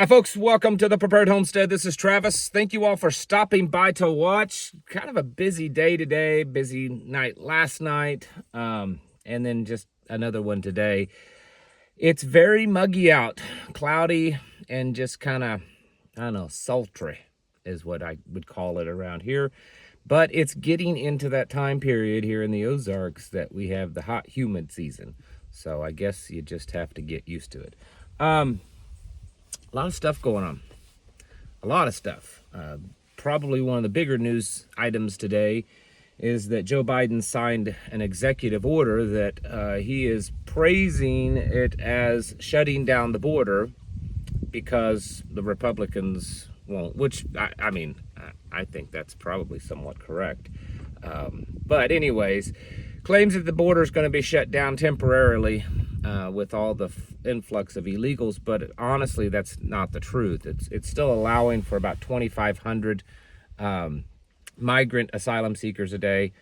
Hi folks, welcome to the Prepared Homestead. This is Travis. Thank you all for stopping by to watch. Kind of a busy day today, busy night last night, and then just another one today. It's very muggy out, cloudy, and just kind of, I don't know, sultry is what I would call it around here. But it's getting into that time period here in the Ozarks that we have the hot, humid season. So I guess you just have to get used to it. A lot of stuff going on. A lot of stuff. Probably one of the bigger news items today is that Joe Biden signed an executive order that he is praising it as shutting down the border because the Republicans won't, which, I think that's probably somewhat correct. But anyways, claims that the border is going to be shut down temporarily with all the influx of illegals, but honestly, that's not the truth. It's still allowing for about 2,500 migrant asylum seekers a day,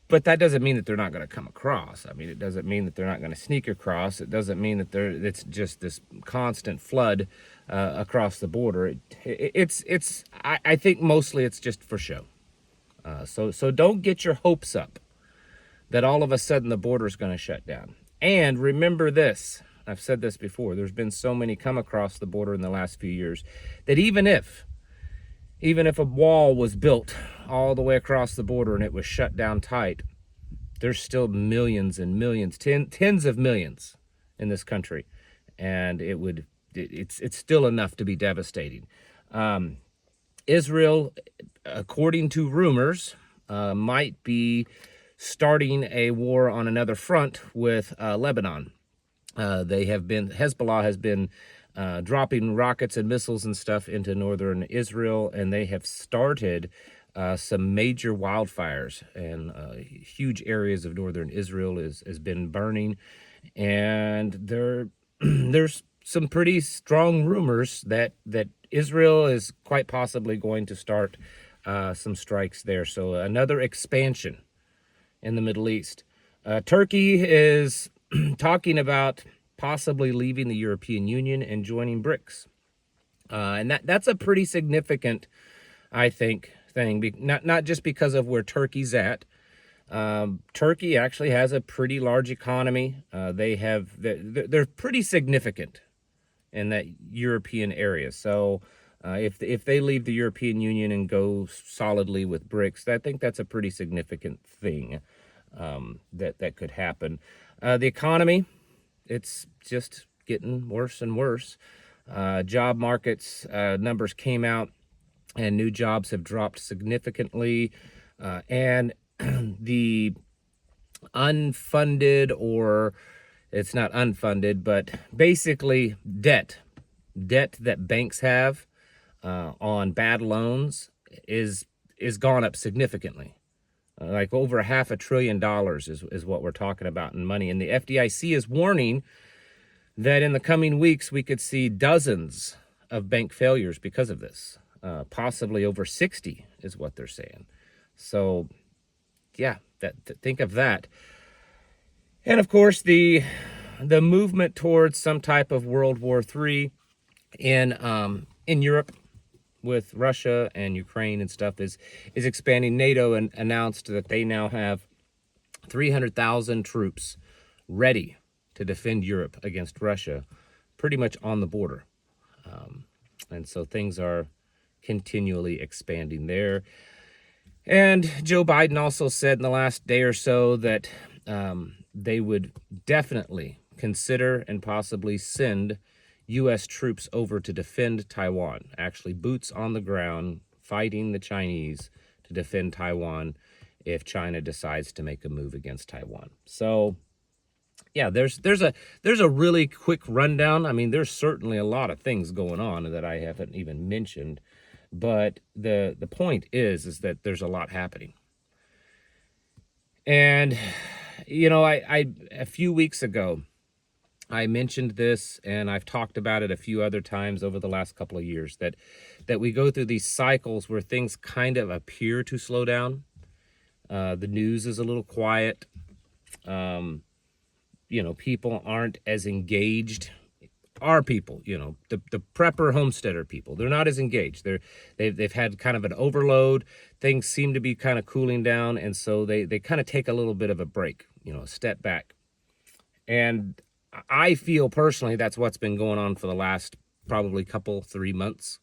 but that doesn't mean that they're not going to come across. I mean, it doesn't mean that they're not going to sneak across. It doesn't mean that it's just this constant flood across the border. I think mostly it's just for show. So don't get your hopes up that all of a sudden the border is going to shut down. And remember this, I've said this before, there's been so many come across the border in the last few years that even if a wall was built all the way across the border and it was shut down tight, there's still millions and millions, tens of millions in this country. And it's still enough to be devastating. Israel, according to rumors, might be starting a war on another front with Lebanon. Hezbollah has been dropping rockets and missiles and stuff into northern Israel, and they have started some major wildfires, and huge areas of northern Israel has been burning, and there's some pretty strong rumors that Israel is quite possibly going to start some strikes there. So another expansion in the Middle East. Turkey is talking about possibly leaving the European Union and joining BRICS. And that's a pretty significant, I think, thing. Not just because of where Turkey's at. Turkey actually has a pretty large economy. They're pretty significant in that European area. So if they leave the European Union and go solidly with BRICS, I think that's a pretty significant thing that could happen. The economy, it's just getting worse and worse. Job markets numbers came out, and new jobs have dropped significantly. And the unfunded, or it's not unfunded, but basically debt that banks have on bad loans is gone up significantly. Like over $500 billion is what we're talking about in money. And the FDIC is warning that in the coming weeks, we could see dozens of bank failures because of this. Possibly over 60 is what they're saying. So, yeah, think of that. And of course, the movement towards some type of World War III in Europe, with Russia and Ukraine and stuff, is expanding. NATO and announced that they now have 300,000 troops ready to defend Europe against Russia, pretty much on the border. And so things are continually expanding there. And Joe Biden also said in the last day or so that they would definitely consider and possibly send U.S. troops over to defend Taiwan, actually boots on the ground, fighting the Chinese to defend Taiwan if China decides to make a move against Taiwan. So, yeah, there's a really quick rundown. I mean, there's certainly a lot of things going on that I haven't even mentioned, but the point is that there's a lot happening. And, you know, I a few weeks ago, I mentioned this, and I've talked about it a few other times over the last couple of years, that we go through these cycles where things kind of appear to slow down. The news is a little quiet. People aren't as engaged our people, you know, the prepper homesteader people. They're not as engaged. They've had kind of an overload. Things seem to be kind of cooling down, and so they kind of take a little bit of a break, you know, a step back. And I feel personally that's what's been going on for the last probably 3 months.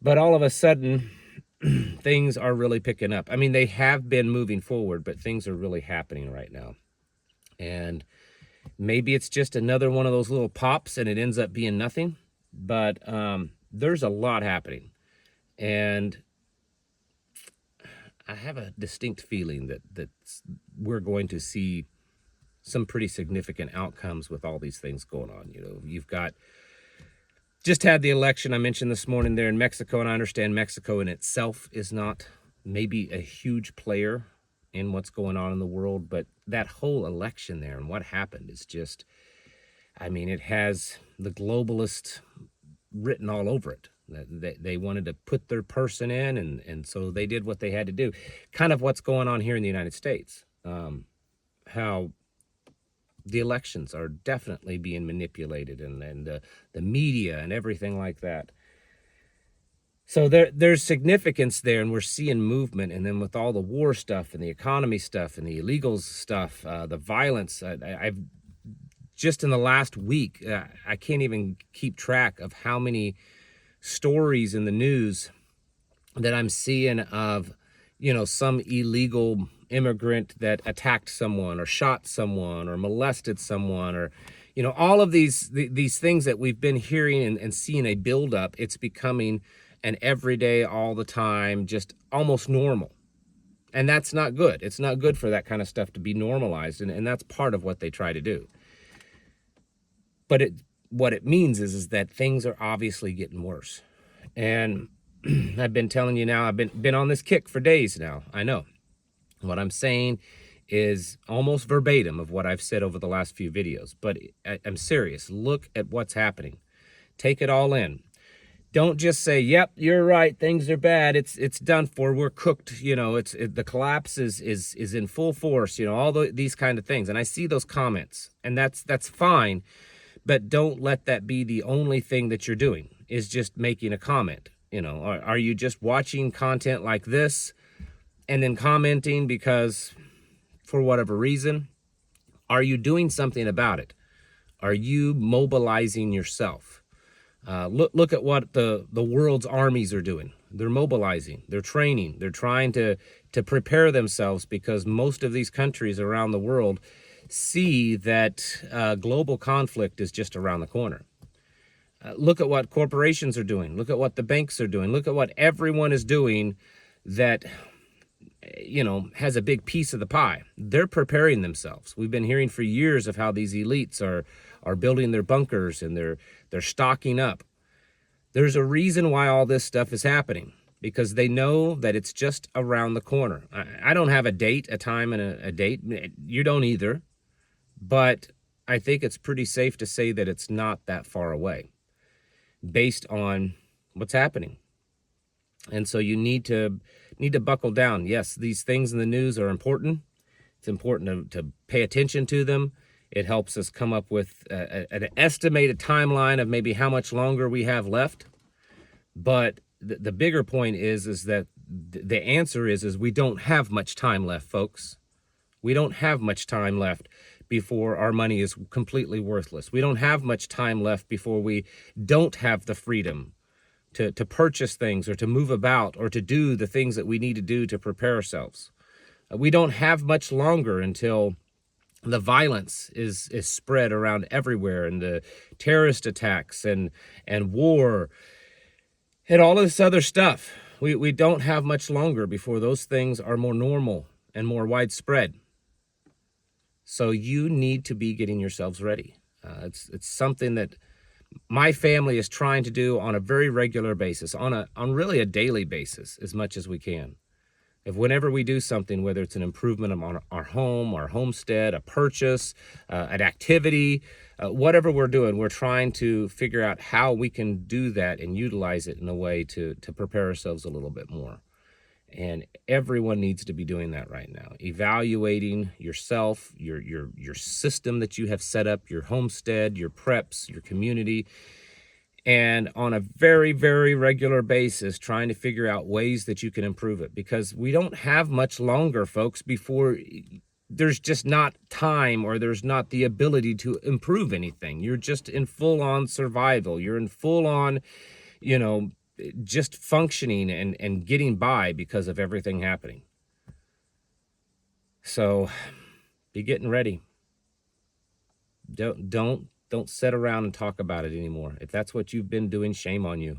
But all of a sudden, things are really picking up. I mean, they have been moving forward, but things are really happening right now. And maybe it's just another one of those little pops and it ends up being nothing. But there's a lot happening. And I have a distinct feeling that we're going to see some pretty significant outcomes with all these things going on. You know, you've got just had the election I mentioned this morning there in Mexico, and I understand Mexico in itself is not maybe a huge player in what's going on in the world, but that whole election there and what happened is just, I mean, it has the globalist written all over it. They wanted to put their person in, and so they did what they had to do. Kind of what's going on here in the United States. How the elections are definitely being manipulated, and the media and everything like that. So there's significance there, and we're seeing movement. And then with all the war stuff and the economy stuff and the illegals stuff, the violence, I've just in the last week, I can't even keep track of how many stories in the news that I'm seeing of, you know, some illegal immigrant that attacked someone or shot someone or molested someone, or, you know, all of these things that we've been hearing and seeing a buildup. It's becoming an everyday, all the time, just almost normal. And that's not good. It's not good for that kind of stuff to be normalized. And that's part of what they try to do. But what it means is that things are obviously getting worse. And I've been telling you now, I've been on this kick for days now. I know. What I'm saying is almost verbatim of what I've said over the last few videos, but I'm serious. Look at what's happening. Take it all in. Don't just say, yep, you're right, things are bad, it's done for, we're cooked, you know, the collapse is in full force, you know, all these kind of things. And I see those comments, and that's fine, but don't let that be the only thing that you're doing, is just making a comment. You know, are you just watching content like this and then commenting because for whatever reason? Are you doing something about it? Are you mobilizing yourself? Look at what the world's armies are doing. They're mobilizing, they're training, they're trying to prepare themselves, because most of these countries around the world see that global conflict is just around the corner. Look at what corporations are doing. Look at what the banks are doing. Look at what everyone is doing that, you know, has a big piece of the pie. They're preparing themselves. We've been hearing for years of how these elites are building their bunkers and they're stocking up. There's a reason why all this stuff is happening, because they know that it's just around the corner. I don't have a date, a time, and a date. You don't either. But I think it's pretty safe to say that it's not that far away, based on what's happening. And so you need to buckle down. Yes, these things in the news are important. It's important to pay attention to them. It helps us come up with an estimated timeline of maybe how much longer we have left. But the bigger point is that the answer is we don't have much time left, folks. We don't have much time left before our money is completely worthless. We don't have much time left before we don't have the freedom to purchase things or to move about or to do the things that we need to do to prepare ourselves. We don't have much longer until the violence is spread around everywhere, and the terrorist attacks and war and all of this other stuff. We don't have much longer before those things are more normal and more widespread. So you need to be getting yourselves ready. It's something that my family is trying to do on a very regular basis, on really a daily basis, as much as we can. If whenever we do something, whether it's an improvement on our home, our homestead, a purchase, an activity, whatever we're doing, we're trying to figure out how we can do that and utilize it in a way to prepare ourselves a little bit more. And everyone needs to be doing that right now. Evaluating yourself, your system that you have set up, your homestead, your preps, your community, and on a very, very regular basis, trying to figure out ways that you can improve it, because we don't have much longer, folks, before there's just not time, or there's not the ability to improve anything. You're just in full-on survival. You're in full-on, you know, just functioning and getting by because of everything happening. So be getting ready. Don't sit around and talk about it anymore. If that's what you've been doing, shame on you.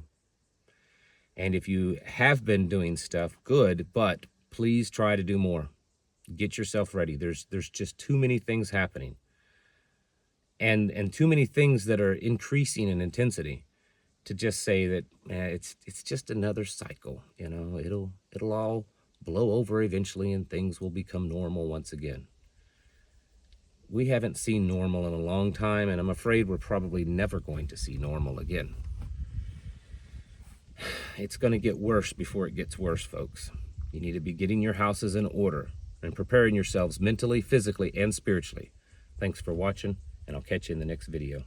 And if you have been doing stuff, good, but please try to do more. Get yourself ready. There's just too many things happening, and too many things that are increasing in intensity to just say that it's just another cycle. You know, it'll all blow over eventually, and things will become normal once again. We haven't seen normal in a long time, and I'm afraid we're probably never going to see normal again. It's going to get worse before it gets worse, folks. You need to be getting your houses in order and preparing yourselves mentally, physically, and spiritually. Thanks for watching, and I'll catch you in the next video.